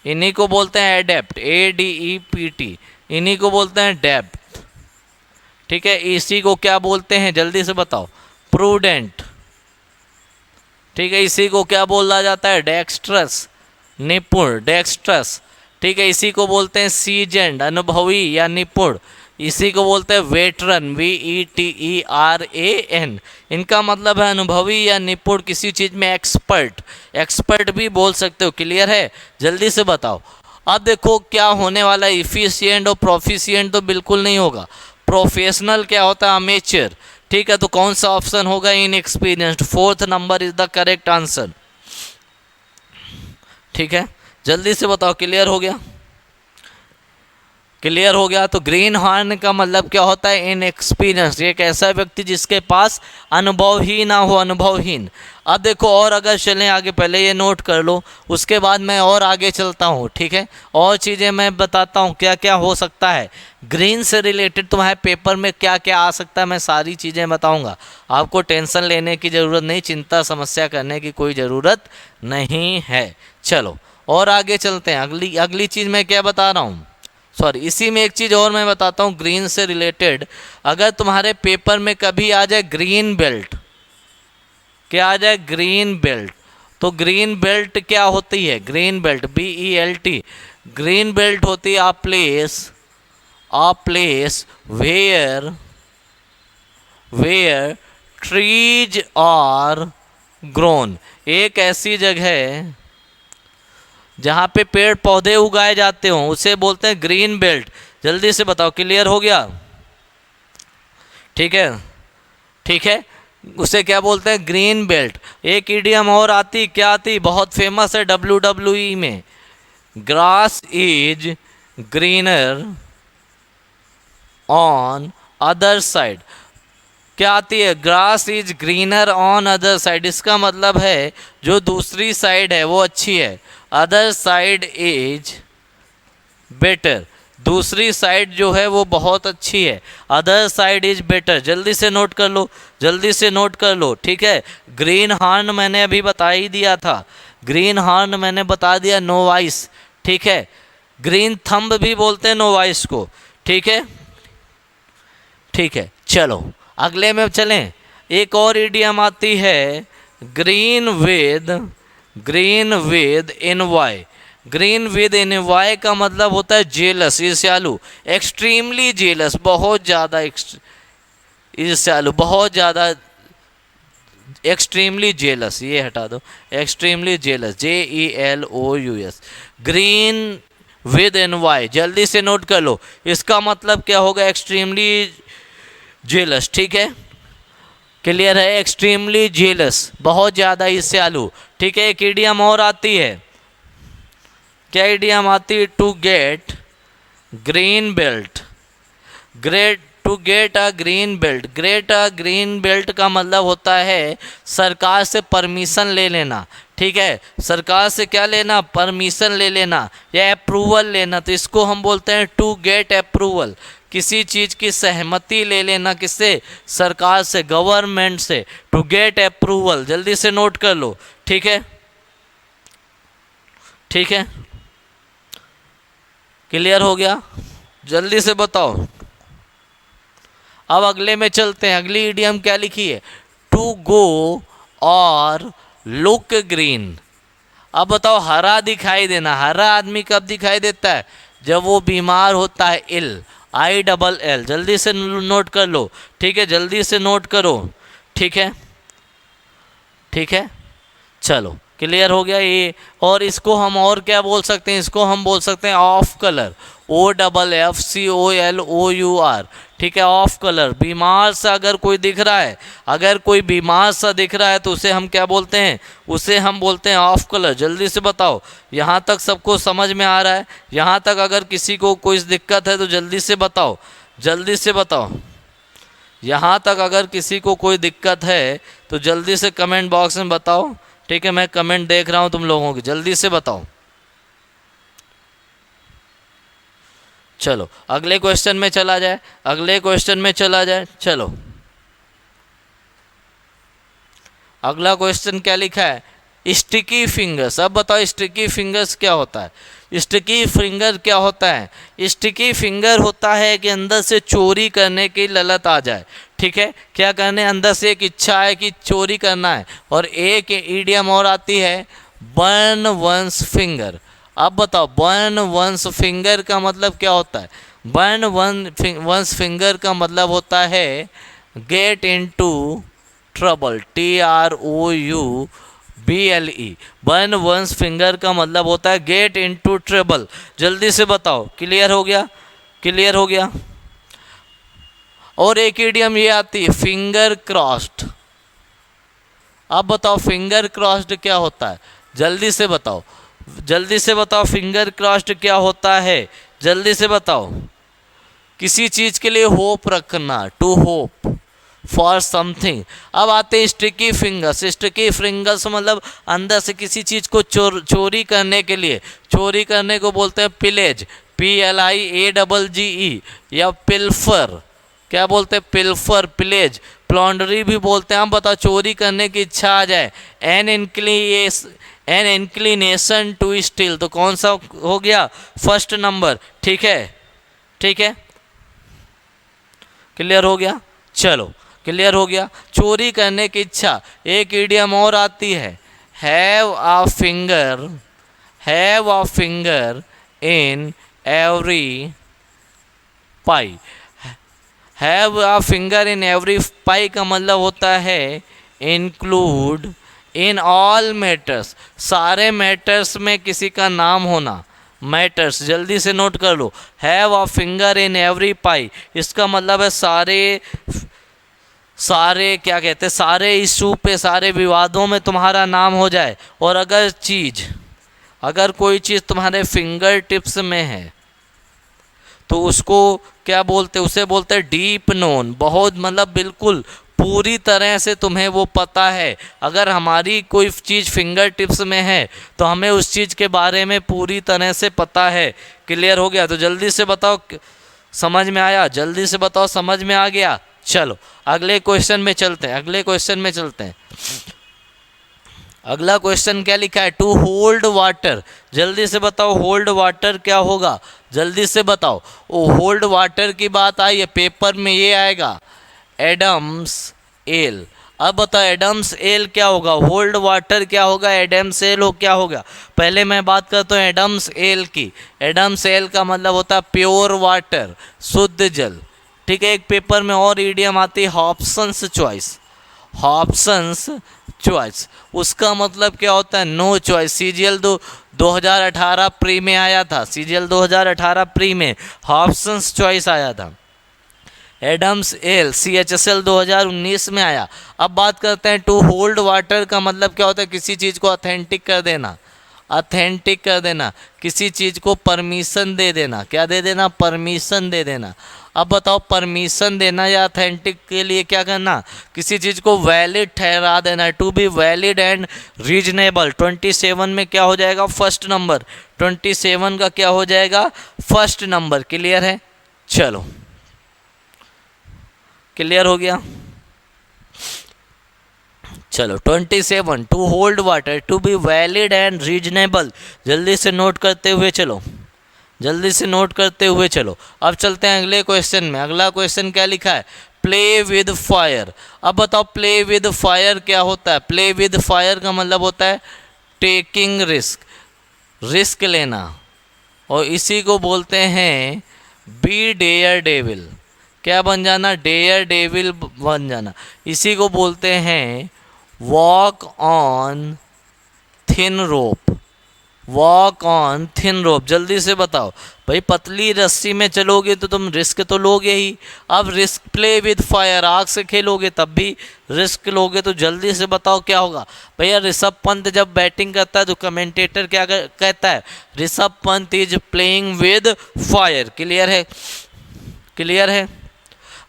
इन्हीं को बोलते हैं एडेप्ट, ADEPT। इन्हीं को बोलते हैं डेप्थ। ठीक है, इसी को क्या बोलते हैं, जल्दी से बताओ, प्रूडेंट। ठीक है, इसी को क्या बोला जाता है, डेक्स्ट्रस, निपुण, डेक्स्ट्रस। ठीक है, इसी को बोलते हैं सीजेंड, अनुभवी या निपुण। इसी को बोलते हैं वेटरन, VETERAN। इनका मतलब है अनुभवी या निपुण, किसी चीज़ में एक्सपर्ट। एक्सपर्ट भी बोल सकते हो। क्लियर है, जल्दी से बताओ। अब देखो क्या होने वाला है, इफिशिएंट और प्रोफिशिएंट तो बिल्कुल नहीं होगा। प्रोफेशनल क्या होता है, अमेचर। ठीक है, तो कौन सा ऑप्शन होगा, inexperienced. 4th number is the correct answer. ठीक है, जल्दी से बताओ। क्लियर हो गया, क्लियर हो गया। तो ग्रीन हॉर्न का मतलब क्या होता है, इनएक्सपीरियंस। एक ऐसा व्यक्ति जिसके पास अनुभव ही ना हो, अनुभवहीन। अब देखो और अगर चलें आगे, पहले ये नोट कर लो, उसके बाद मैं और आगे चलता हूँ। ठीक है, और चीज़ें मैं बताता हूँ क्या क्या हो सकता है ग्रीन से रिलेटेड। तुम्हारे पेपर में क्या क्या आ सकता है मैं सारी चीज़ें बताऊँगा। आपको टेंशन लेने की ज़रूरत नहीं, चिंता समस्या करने की कोई ज़रूरत नहीं है। चलो और आगे चलते हैं। अगली चीज़ मैं क्या बता रहा हूँ, सॉरी, इसी में एक चीज़ और मैं बताता हूँ ग्रीन से रिलेटेड। अगर तुम्हारे पेपर में कभी आ जाए ग्रीन बेल्ट, क्या आ जाए, ग्रीन बेल्ट, तो ग्रीन बेल्ट क्या होती है, green belt, BELT। Green belt होती है a place where trees are grown. एक ऐसी जगह है जहाँ पे पेड़ पौधे उगाए जाते हों, उसे बोलते हैं ग्रीन बेल्ट। जल्दी से बताओ। क्लियर हो गया, ठीक है, ठीक है, उसे क्या बोलते हैं, ग्रीन बेल्ट। एक इडियम और आती, क्या आती, बहुत फेमस है WWE में, grass is greener on other side. क्या आती है, grass is greener on other side. इसका मतलब है जो दूसरी साइड है वो अच्छी है, अदर साइड इज बेटर। दूसरी साइड जो है वो बहुत अच्छी है, अदर साइड इज बेटर। जल्दी से नोट कर लो, जल्दी से नोट कर लो। ठीक है, ग्रीन हॉर्न मैंने अभी बता ही दिया था, ग्रीन हॉर्न मैंने बता दिया, नो वॉइस। ठीक है, ग्रीन थंब भी बोलते हैं नो वॉइस को। ठीक है, ठीक है, चलो अगले में चलें। एक और इडियम आती है green with NY. Green with NY का मतलब होता है जेलस, ईर्ष्यालु, एक्सट्रीमली जेलस, बहुत ज़्यादा ईर्ष्यालु, बहुत ज़्यादा एक्सट्रीमली जेलस। ये हटा दो, extremely jealous, JELOUS। Green with NY, जल्दी से नोट कर लो, इसका मतलब क्या होगा, एक्सट्रीमली जेलस। ठीक है, क्लियर है, एक्सट्रीमली जेलस, बहुत ज़्यादा ईर्ष्यालु। ठीक है, एक इडियम और आती है, क्या इडियम आती है, to get green belt. To get a green belt, great a green belt का मतलब होता है सरकार से परमिशन ले लेना। ठीक है, सरकार से क्या लेना, परमिशन ले लेना या अप्रूवल लेना, तो इसको हम बोलते हैं टू गेट अप्रूवल। किसी चीज़ की सहमति ले लेना, किससे, सरकार से, गवर्नमेंट से, टू गेट अप्रूवल। जल्दी से नोट कर लो। ठीक है, ठीक है, क्लियर हो गया, जल्दी से बताओ। अब अगले में चलते हैं। अगली इडियम क्या लिखी है, टू गो और लुक ग्रीन। अब बताओ, हरा दिखाई देना, हरा आदमी कब दिखाई देता है, जब वो बीमार होता है, इल, ILL। जल्दी से नोट कर लो। ठीक है, जल्दी से नोट करो। ठीक है, ठीक है, चलो क्लियर हो गया ये। और इसको हम और क्या बोल सकते हैं, इसको हम बोल सकते हैं ऑफ कलर, OFFCOLOUR। ठीक है, ऑफ कलर। बीमार सा अगर कोई दिख रहा है, अगर कोई बीमार सा दिख रहा है तो उसे हम क्या बोलते हैं, उसे हम बोलते हैं ऑफ कलर। जल्दी से बताओ, यहाँ तक सबको समझ में आ रहा है, यहाँ तक अगर किसी को कोई दिक्कत है तो जल्दी से बताओ, जल्दी से बताओ। यहाँ तक अगर किसी को कोई दिक्कत है तो जल्दी से कमेंट बॉक्स में बताओ। ठीक है, मैं कमेंट देख रहा हूँ तुम लोगों की, जल्दी से बताओ। चलो अगले क्वेश्चन में चला जाए, अगले क्वेश्चन में चला जाए। चलो अगला क्वेश्चन क्या लिखा है, स्टिकी फिंगर्स। अब बताओ स्टिकी फिंगर्स क्या होता है। स्टिकी फिंगर क्या होता है। स्टिकी फिंगर होता है कि अंदर से चोरी करने की ललत आ जाए, ठीक है, क्या करने, अंदर से एक इच्छा है कि चोरी करना है। और एक ईडियम और आती है, बर्न वंस फिंगर। अब बताओ बर्न वंस फिंगर का मतलब क्या होता है। बर्न वंस फिंगर का मतलब होता है get into trouble, TROUBLE। Burn one's finger का मतलब होता है गेट इनटू ट्रबल। जल्दी से बताओ, क्लियर हो गया, क्लियर हो गया। और एक इडियम ये आती है फिंगर क्रॉस्ड। अब बताओ फिंगर क्रॉस्ड क्या होता है, जल्दी से बताओ, जल्दी से बताओ फिंगर क्रॉस्ड क्या होता है, जल्दी से बताओ। किसी चीज के लिए होप रखना, टू होप फॉर समथिंग। अब आते हैं स्टिकी फिंगर्स। स्टिकी फिंगर्स मतलब अंदर से किसी चीज को चोरी करने के लिए, चोरी करने को बोलते हैं पिलेज, PLIAGGE, या पिल्फर, क्या बोलते हैं, पिल्फर, पिलेज, प्लॉन्डरी भी बोलते हैं। हम बताओ चोरी करने की इच्छा आ जाए, एन इंक्लिनेशन टू स्टील, तो कौन सा हो गया, फर्स्ट नंबर, ठीक है, ठीक है, क्लियर हो गया। चलो क्लियर हो गया, चोरी करने की इच्छा। एक इडियम और आती है, have a finger, have a finger in every pie. Have a finger in every pie का मतलब होता है इंक्लूड इन ऑल मैटर्स, सारे मैटर्स में किसी का नाम होना, मैटर्स, जल्दी से नोट कर लो। Have a finger in every pie, इसका मतलब है सारे क्या कहते हैं, सारे इशू पे, सारे विवादों में तुम्हारा नाम हो जाए। और अगर कोई चीज़ तुम्हारे फिंगर टिप्स में है तो उसको क्या बोलते, उसे बोलते हैं डीप नोन, बहुत मतलब बिल्कुल पूरी तरह से तुम्हें वो पता है। अगर हमारी कोई चीज़ फिंगर टिप्स में है तो हमें उस चीज़ के बारे में पूरी तरह से पता है। क्लियर हो गया, तो जल्दी से बताओ समझ में आया, जल्दी से बताओ समझ में आ गया। चलो अगले क्वेश्चन में चलते हैं, अगले क्वेश्चन में चलते हैं। अगला क्वेश्चन क्या लिखा है, टू होल्ड वाटर। जल्दी से बताओ होल्ड वाटर क्या होगा, जल्दी से बताओ। वो होल्ड वाटर की बात आई है, पेपर में ये आएगा एडम्स एल। अब बताओ एडम्स एल क्या होगा, होल्ड वाटर क्या होगा, एडम्स एल हो क्या होगा। पहले मैं बात करता हूँ एडम्स एल की। एडम्स एल का मतलब होता है प्योर वाटर, शुद्ध जल, ठीक है। एक पेपर में और ईडियम आती है हॉब्सन्स चॉइस, हॉब्सन्स चॉइस, उसका मतलब क्या होता है, नो चॉइस। CGL 2018 प्री में आया था, CGL 2018 प्री में हॉब्सन्स चॉइस आया था। एडम्स एल CHSL 2019 में आया। अब बात करते हैं टू होल्ड वाटर का मतलब क्या होता है, किसी चीज़ को ऑथेंटिक कर देना, ऑथेंटिक कर देना, किसी चीज़ को परमिशन दे देना, क्या दे देना, परमिशन दे देना। अब बताओ परमिशन देना या ऑथेंटिक के लिए क्या करना, किसी चीज़ को वैलिड ठहरा देना, to be valid and reasonable. 27 में क्या हो जाएगा, फर्स्ट नंबर, 27 का क्या हो जाएगा, फर्स्ट नंबर। क्लियर है, चलो क्लियर हो गया। चलो 27, to hold water, to be valid and reasonable. जल्दी से नोट करते हुए चलो, जल्दी से नोट करते हुए चलो। अब चलते हैं अगले क्वेश्चन में। अगला क्वेश्चन क्या लिखा है, प्ले विद फायर। अब बताओ प्ले विद फायर क्या होता है। प्ले विद फायर का मतलब होता है टेकिंग रिस्क, रिस्क लेना, और इसी को बोलते हैं बी डेयर डेविल। क्या बन जाना, डेयर डेविल बन जाना। इसी को बोलते हैं walk on thin rope, walk on thin rope. जल्दी से बताओ भाई, पतली रस्सी में चलोगे तो तुम रिस्क तो लोगे ही। अब रिस्क, प्ले विद फायर, आग से खेलोगे तब भी रिस्क लोगे। तो जल्दी से बताओ क्या होगा भैया। ऋषभ पंत जब बैटिंग करता है तो कमेंटेटर क्या कहता है, Rishabh Pant is playing with fire. Clear है, क्लियर है।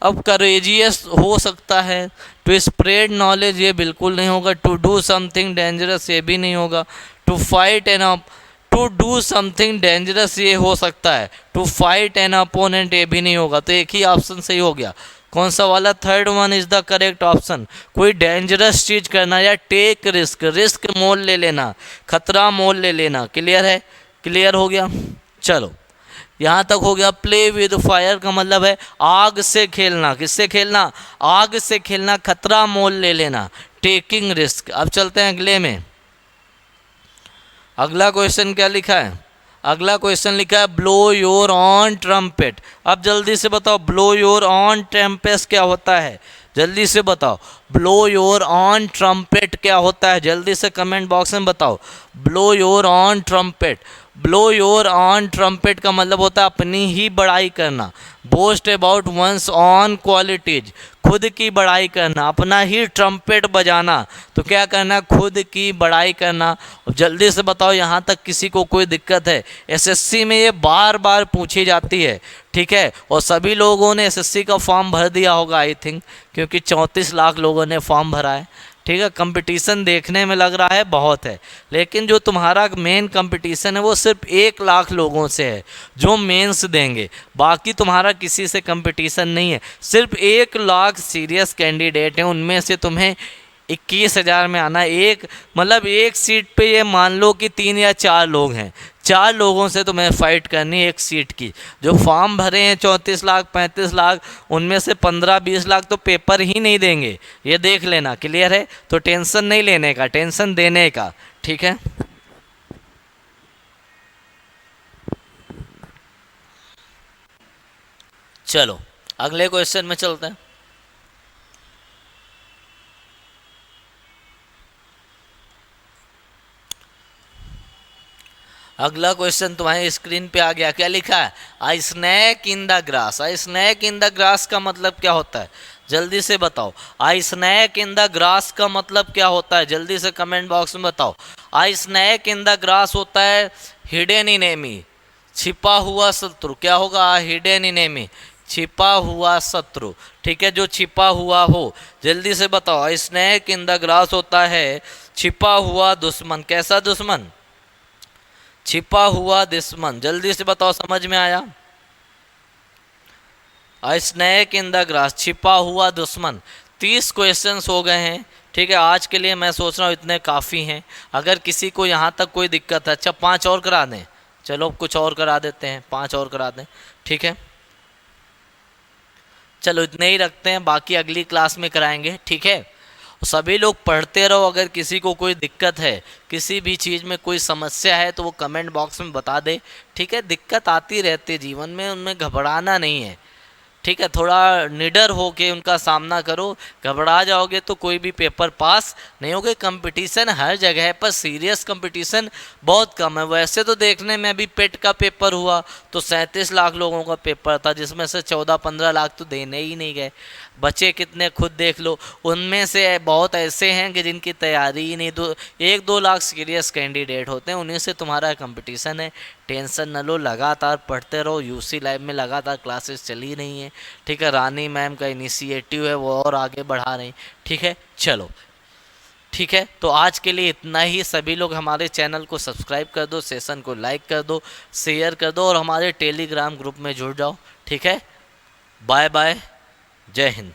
अब करेजियस हो सकता है, टू स्प्रेड नॉलेज ये बिल्कुल नहीं होगा, टू डू समथिंग डेंजरस ये भी नहीं होगा, to to do something dangerous ये हो सकता है, टू फाइट एन अपोनेंट ये भी नहीं होगा, तो एक ही ऑप्शन सही हो गया। कौन सा वाला? Third one is the correct option. कोई डेंजरस चीज करना या टेक रिस्क, रिस्क मोल ले लेना, खतरा मोल ले लेना। क्लियर है? क्लियर हो गया? चलो यहाँ तक हो गया। प्ले विद फायर का मतलब है आग से खेलना। किससे खेलना? आग से खेलना, खतरा मोल ले लेना, टेकिंग रिस्क। अब चलते हैं अगले में। अगला क्वेश्चन क्या लिखा है? अगला क्वेश्चन लिखा है ब्लो योर ऑन ट्रम्पेट। अब जल्दी से बताओ ब्लो योर ऑन ट्रम्पेट क्या होता है? जल्दी से बताओ ब्लो योर ऑन ट्रम्पेट क्या होता है? जल्दी से कमेंट बॉक्स में बताओ blow your own trumpet. Blow your own trumpet का मतलब होता है अपनी ही बड़ाई करना, boast about one's own qualities, खुद की बड़ाई करना, अपना ही ट्रम्पेट बजाना। तो क्या करना? खुद की बड़ाई करना। जल्दी से बताओ यहाँ तक किसी को कोई दिक्कत है? एसएससी में ये बार बार पूछी जाती है, ठीक है। और सभी लोगों ने एसएससी का फॉर्म भर दिया होगा आई थिंक, क्योंकि 34 लाख लोगों ने फॉर्म भरा है, ठीक है। कंपटीशन देखने में लग रहा है बहुत है, लेकिन जो तुम्हारा मेन कंपटीशन है वो सिर्फ 1 लाख लोगों से है जो मेंस देंगे। बाकी तुम्हारा किसी से कंपटीशन नहीं है। सिर्फ 1 लाख सीरियस कैंडिडेट हैं, उनमें से तुम्हें 21,000 में आना। एक मतलब एक सीट पे ये मान लो कि 3 या 4 लोग हैं, 4 लोगों से तुम्हें फाइट करनी है एक सीट की। जो फॉर्म भरे हैं 34 लाख 35 लाख, उनमें से 15-20 लाख तो पेपर ही नहीं देंगे, ये देख लेना। क्लियर है? तो टेंशन नहीं लेने का, टेंशन देने का, ठीक है। चलो अगले क्वेश्चन में चलते हैं। अगला क्वेश्चन तुम्हारे स्क्रीन पे आ गया। क्या लिखा है? A snake in the grass. A snake in the grass का मतलब क्या होता है? जल्दी से बताओ। A snake in the grass का मतलब क्या होता है? जल्दी से कमेंट बॉक्स में बताओ। A snake in the grass होता है हिडन इनेमी, छिपा हुआ शत्रु। क्या होगा? हिडन इनेमी, छिपा हुआ शत्रु, ठीक है, जो छिपा हुआ हो। जल्दी से बताओ। A snake in the grass होता है छिपा हुआ दुश्मन। कैसा दुश्मन? छिपा हुआ दुश्मन। जल्दी से बताओ, समझ में आया? अ स्नैक इन द ग्रास, छिपा हुआ दुश्मन। 30 क्वेश्चंस हो गए हैं, ठीक है। आज के लिए मैं सोच रहा हूँ इतने काफ़ी हैं। अगर किसी को यहाँ तक कोई दिक्कत है, अच्छा 5 और करा दें, चलो कुछ और करा देते हैं, 5 और करा दें, ठीक है। चलो इतने ही रखते हैं, बाकी अगली क्लास में कराएंगे, ठीक है। सभी लोग पढ़ते रहो। अगर किसी को कोई दिक्कत है, किसी भी चीज़ में कोई समस्या है, तो वो कमेंट बॉक्स में बता दे, ठीक है। दिक्कत आती रहती है जीवन में, उनमें घबराना नहीं है, ठीक है। थोड़ा निडर हो के उनका सामना करो। घबरा जाओगे तो कोई भी पेपर पास नहीं होगे। कंपटीशन हर जगह है, पर सीरियस कंपटीशन बहुत कम है। वैसे तो देखने में अभी पेट का पेपर हुआ तो 37 लाख लोगों का पेपर था, जिसमें से 14-15 लाख तो देने ही नहीं गए। बचे कितने खुद देख लो। उनमें से बहुत ऐसे हैं कि जिनकी तैयारी ही नहीं, 1-2 लाख सीरियस कैंडिडेट होते हैं, उन्हीं से तुम्हारा कंपटीशन है। टेंशन न लो, लगातार पढ़ते रहो। यूसी लाइव में लगातार क्लासेस चली रही हैं, ठीक है। रानी मैम का इनिशिएटिव है, वो और आगे बढ़ा रही, ठीक है। चलो ठीक है, तो आज के लिए इतना ही। सभी लोग हमारे चैनल को सब्सक्राइब कर दो, सेशन को लाइक कर दो, शेयर कर दो और हमारे टेलीग्राम ग्रुप में जुड़ जाओ, ठीक है। बाय बाय, जय हिंद।